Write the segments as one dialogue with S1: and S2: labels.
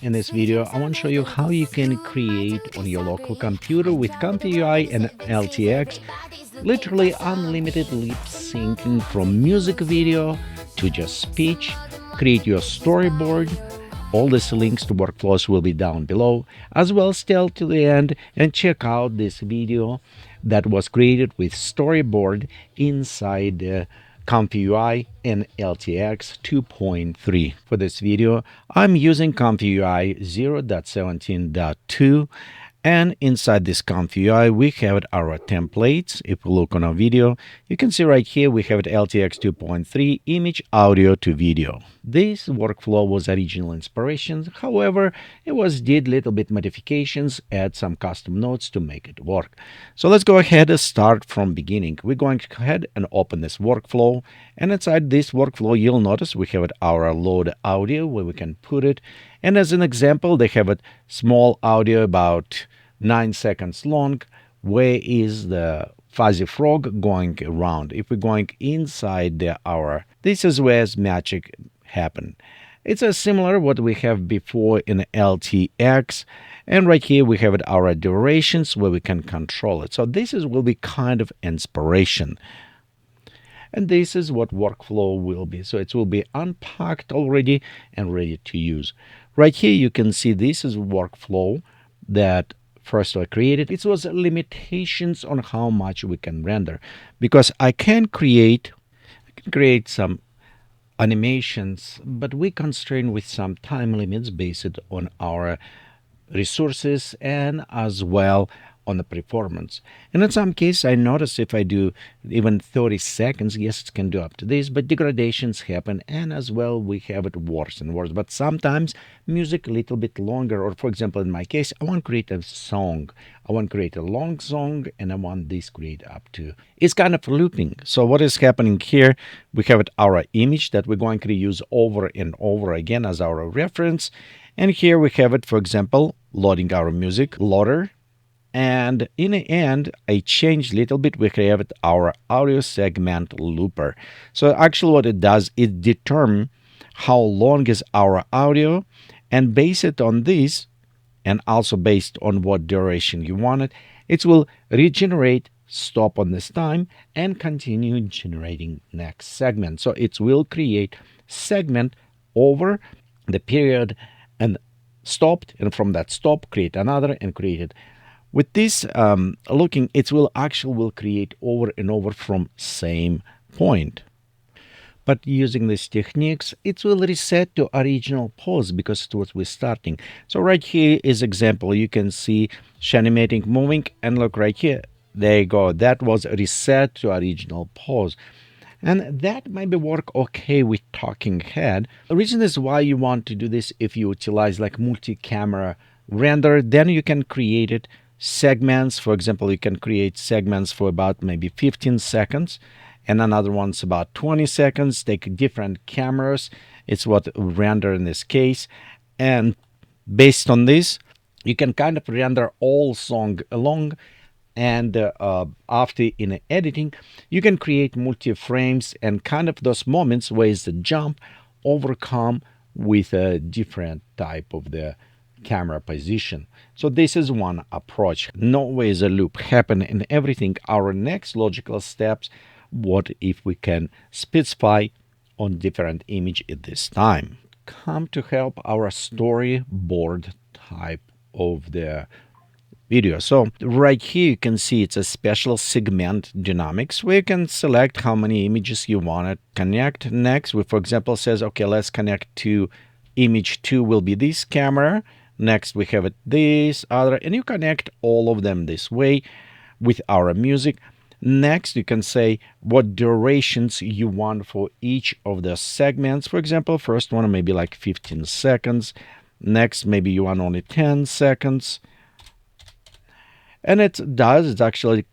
S1: In this video, I want to show you how you can create on your local computer with ComfyUI and LTX literally unlimited lip syncing from music video to just speech, create your storyboard. All these links to workflows will be down below, as well as till to the end and check out this video that was created with storyboard inside ComfyUI and LTX 2.3. For this video, I'm using ComfyUI 0.17.2, and inside this ComfyUI, we have our templates. If we look on our video, you can see right here we have LTX 2.3 image, audio to video. This workflow was original inspiration. However, it was did little bit modifications, add some custom nodes to make it work. So let's go ahead and start from beginning. We're going to go ahead and open this workflow, and inside this workflow, you'll notice we have our load audio where we can put it. And as an example, they have a small audio about 9 seconds long. Where is the fuzzy frog going around? If we're going inside this is where magic happen. It's a similar what we have before in LTX. And right here we have our durations where we can control it. So this will be kind of inspiration. And this is what workflow will be. So it will be unpacked already and ready to use. Right here you can see this is workflow that first I created. It was limitations on how much we can render, because I can create some animations, but we constrain with some time limits based on our resources and as well on the performance. And in some cases, I notice if I do even 30 seconds, yes, it can do up to this, but degradations happen, and as well we have it worse and worse. But sometimes music a little bit longer, or for example, in my case, I want to create a song. I want to create a long song, and I want this create up to. It's kind of looping. So what is happening here? We have our image that we're going to use over and over again as our reference. And here we have it, for example, loading our music loader. And in the end, I changed a little bit. We have our audio segment looper. So actually what it does, it determines how long is our audio, and based it on this, and also based on what duration you want it, it will regenerate, stop on this time, and continue generating next segment. So it will create segment over the period and stopped, and from that stop, create another and create it. With this looking, it will create over and over from same point. But using these techniques, it will reset to original pose because it was we're starting. So right here is example. You can see animating moving, and look right here. There you go. That was reset to original pose. And that maybe work okay with talking head. The reason is why you want to do this. If you utilize like multi-camera render, then you can create it segments. For example, you can create segments for about maybe 15 seconds, and another one's about 20 seconds. Take different cameras. It's what render in this case. And based on this, you can kind of render all song along. And after in editing, you can create multi-frames and kind of those moments where it's the jump overcome with a different type of the camera position. So this is one approach. No way is a loop happen in everything. Our next logical steps, what if we can specify on different image at this time? Come to help our storyboard type of the video. So right here you can see it's a special segment dynamics where you can select how many images you want to connect. Next, we for example says, okay, let's connect to image 2 will be this camera. Next, we have it this other, and you connect all of them this way with our music. Next, you can say what durations you want for each of the segments. For example, first one maybe like 15 seconds. Next, maybe you want only 10 seconds. And it actually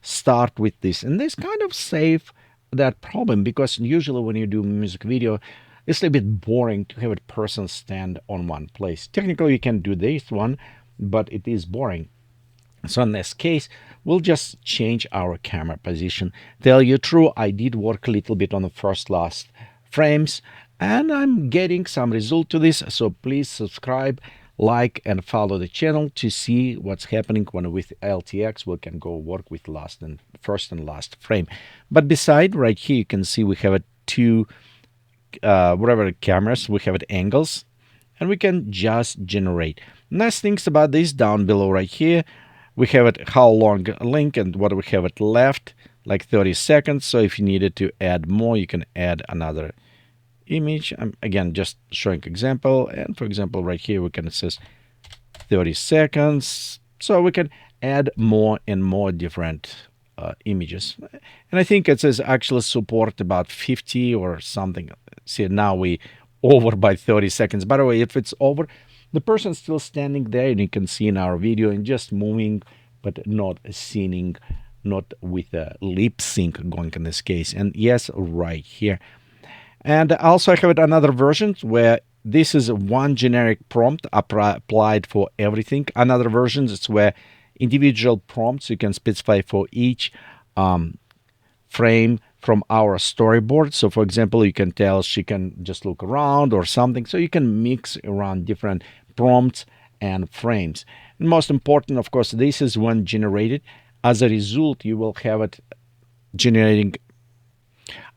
S1: start with this. And this kind of save that problem, because usually when you do music video, it's a little bit boring to have a person stand on one place. Technically, you can do this one, but it is boring. So in this case, we'll just change our camera position. Tell you true, I did work a little bit on the last frames, and I'm getting some result to this. So please subscribe, like, and follow the channel to see what's happening when with LTX we can go work with first and last frame. But beside right here, you can see we have two whatever cameras, we have angles, and we can just generate. Nice things about this down below right here, we have it how long link and what we have it left, like 30 seconds. So if you needed to add more, you can add another image. I'm again just showing example, and for example right here we can say 30 seconds, so we can add more and more different images. And I think it says actually support about 50 or something. See, now we over by 30 seconds. By the way, if it's over, the person's still standing there, and you can see in our video and just moving, but not singing, not with a lip sync going in this case. And yes, right here. And also I have another version where this is one generic prompt applied for everything. Another version is where individual prompts you can specify for each frame from our storyboard. So for example, you can tell she can just look around or something. So you can mix around different prompts and frames. And most important, of course, this is one generated. As a result, you will have it generating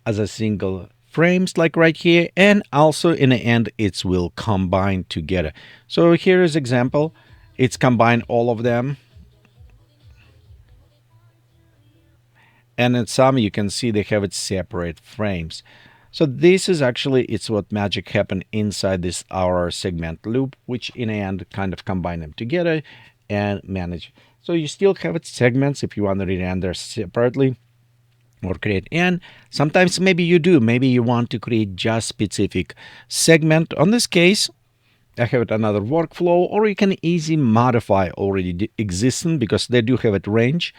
S1: as a single frames like right here, and also in the end it will combine together. So here is example, it's combined all of them, and in some you can see they have it separate frames. So this is actually it's what magic happened inside this our segment loop, which in the end kind of combine them together and manage. So you still have it segments if you want to render separately or create, and sometimes maybe you do, maybe you want to create just specific segment. On this case I have it another workflow, or you can easily modify already existing because they do have it range.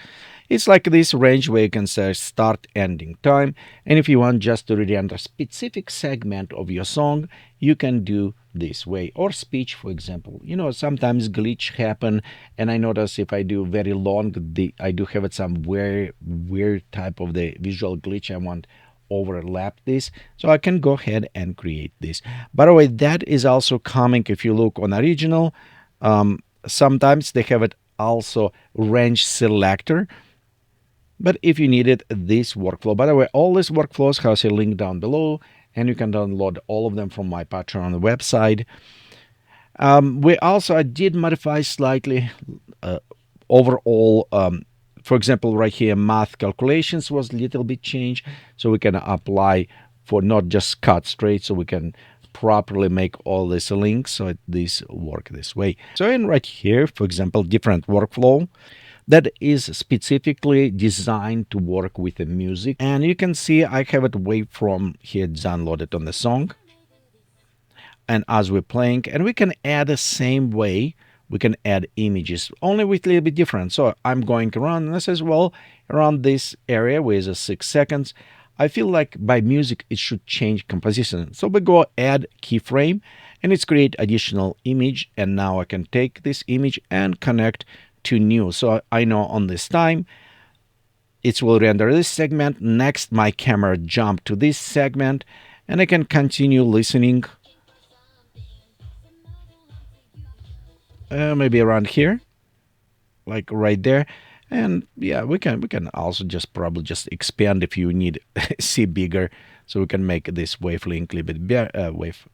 S1: It's like this range where you can say start ending time, and if you want just to render specific segment of your song, you can do this way. Or speech, for example, sometimes glitch happen, and I notice if I do very long, I do have it some weird type of the visual glitch. I want overlap this, so I can go ahead and create this. By the way, that is also coming if you look on original. Sometimes they have it also range selector. But if you needed this workflow, by the way, all these workflows has a link down below, and you can download all of them from my Patreon website. I did modify slightly overall. For example, right here, math calculations was a little bit changed, so we can apply for not just cut straight, so we can properly make all these links so this work this way. So in right here, for example, different workflow that is specifically designed to work with the music. And you can see I have it waveform here downloaded on the song. And as we're playing, and we can add the same way, we can add images, only with a little bit different. So I'm going around, and I says, well, around this area where is 6 seconds, I feel like by music it should change composition. So we go add keyframe, and it's create additional image, and now I can take this image and connect to new. So I know on this time it will render this segment. Next, my camera jump to this segment, and I can continue listening. Maybe around here, like right there. And yeah, we can also just probably just expand if you need see bigger, so we can make this wave link a little bit wave.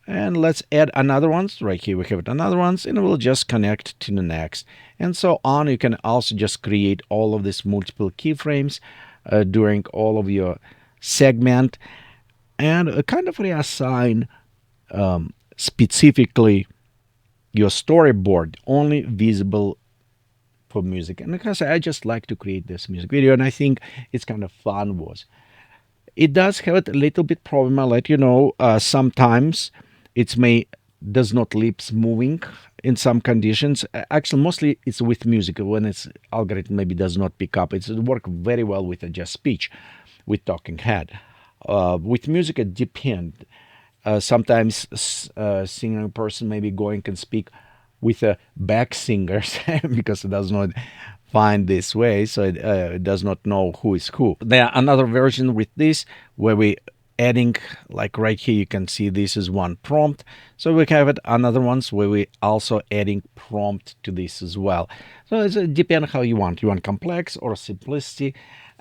S1: And let's add another ones. Right here we have another ones, and we'll just connect to the next, and so on. You can also just create all of these multiple keyframes during all of your segment, and kind of reassign specifically your storyboard only visible for music. And because I just like to create this music video, and I think it's kind of fun. It does have a little bit problem. I'll let you know. Sometimes it does not lips moving in some conditions. Actually, mostly it's with music when its algorithm maybe does not pick up. It work very well with just speech, with talking head. With music, it depends. Sometimes singing person maybe going can speak with a back singers because it does not find this way, so it does not know who is who. There are another version with this where we adding, like right here, you can see this is one prompt. So we have it another ones where we also adding prompt to this as well. So it depends how you want. You want complex or simplicity.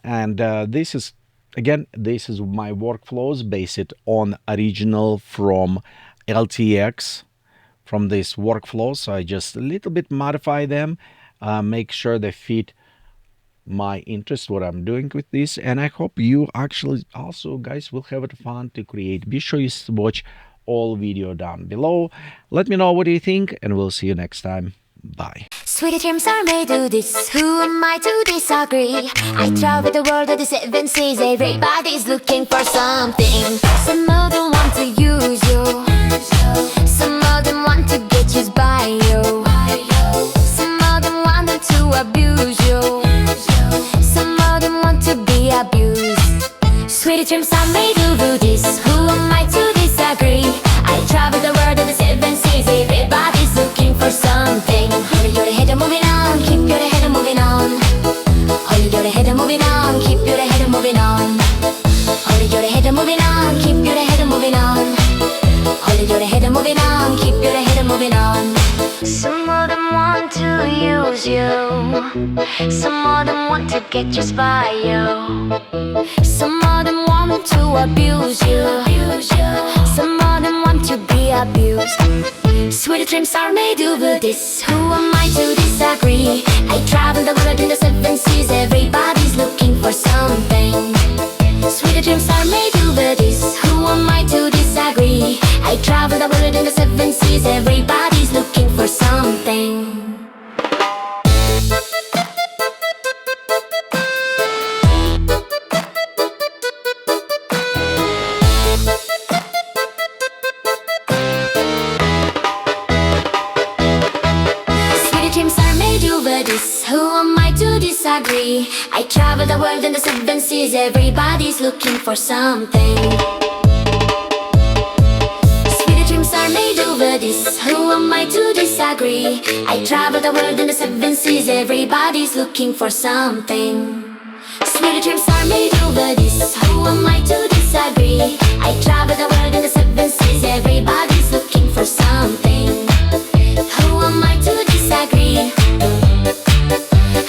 S1: And this is, again, this is my workflows based on original from LTX, from this workflow. So I just a little bit modify them, make sure they fit my interest, what I'm doing with this. And I hope you actually also, guys, will have it fun to create. Be sure you watch all video down below. Let me know what you think, and we'll see you next time. Bye.
S2: Sweetie dreams are made of this. Who am I to disagree? I travel the world of the seven seas. Everybody's looking for something. Some of them want to use you. Some of them want to get used by you. Some of them want to abuse you. Some of them want to be abused. Sweetie dreams are made of this. Who am I to disagree? I travel the world of the seven seas. Everybody's looking for something. Hold your head and moving on. Keep your head and moving on. Hold your head and moving on. Keep your head and moving on. Hold your head and moving on. Keep your head and moving on. Hold your head and moving on. Keep your head and moving on. Some of them want to use you. Some of them want to get used by you. Some of them want to abuse you. Some of them want to be abused. Sweet dreams are made of this. Who am I to disagree? I travel the world in the seven seas. Everybody's looking for something. Sweet dreams are made of this. Who am I to disagree? I travel the world in the seven seas. Everybody's looking for something. Who am I to disagree? I travel the world in the seven seas. Everybody's looking for something. Sweet dreams are made over this. Who am I to disagree? I travel the world in the seven seas. Everybody's looking for something. Sweet dreams are made over this. Who am I to disagree? I travel the world in the seven seas. Everybody's looking for something. Who am I to disagree?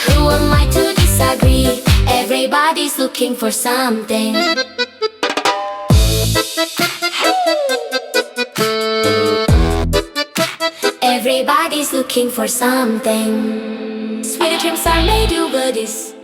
S2: Who am I to disagree? Everybody's looking for something. Everybody's looking for something. Sweet dreams are made of this.